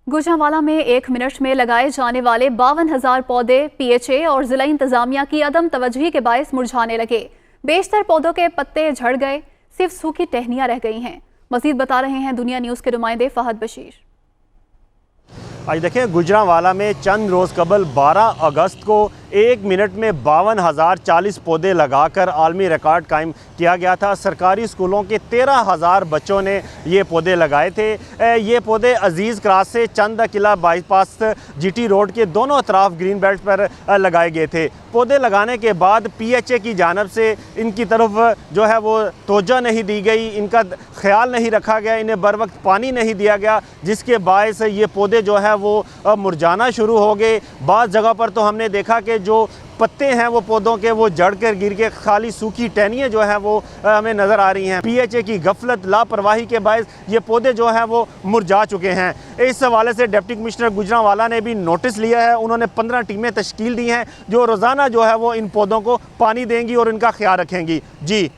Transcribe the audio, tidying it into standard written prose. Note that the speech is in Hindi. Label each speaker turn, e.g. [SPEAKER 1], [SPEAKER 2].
[SPEAKER 1] गुजरांवाला में 1 मिनट में लगाए जाने वाले 52,000 पौधे पीएचए और जिला इंतजामिया की अदम तवज्जुही के बायस मुरझाने लगे। बेशतर पौधों के पत्ते झड़ गए, सिर्फ सूखी टहनियां रह गई हैं। मजीद बता रहे हैं दुनिया न्यूज़ के नुमाइंदे फहद बशीर।
[SPEAKER 2] आज देखें, गुजरांवाला में चंद रोज़ कबल 12 अगस्त को 1 मिनट में 52,040 पौधे लगाकर आलमी रिकॉर्ड कायम किया गया था। सरकारी स्कूलों के 13,000 बच्चों ने ये पौधे लगाए थे। ये पौधे अजीज़ क्रॉस से चंद किला बाईपास जीटी रोड के दोनों तरफ ग्रीन बेल्ट पर लगाए गए थे। पौधे लगाने के बाद पीएचए की जानिब से इनकी तरफ जो है वो तवज्जो नहीं दी गई, इनका ख्याल नहीं रखा गया, इन्हें बर वक्त पानी नहीं दिया गया, जिसके बायस ये पौधे जो है वो मुरझाना शुरू हो गए। बाज़ जगह पर तो हमने देखा कि जो पत्ते हैं वो पौधों के वो जड़ कर गिर के खाली सूखी टहनियाँ जो हैं वो हमें नज़र आ रही हैं। पीएचए की गफलत लापरवाही के बायस ये पौधे जो हैं वो मुरझा चुके हैं। इस हवाले से डिप्टी कमिश्नर गुजरांवाला ने भी नोटिस लिया है। उन्होंने 15 टीमें तश्कील दी हैं जो रोज़ाना जो है वो इन पौधों को पानी देंगी और इनका ख्याल रखेंगी। जी।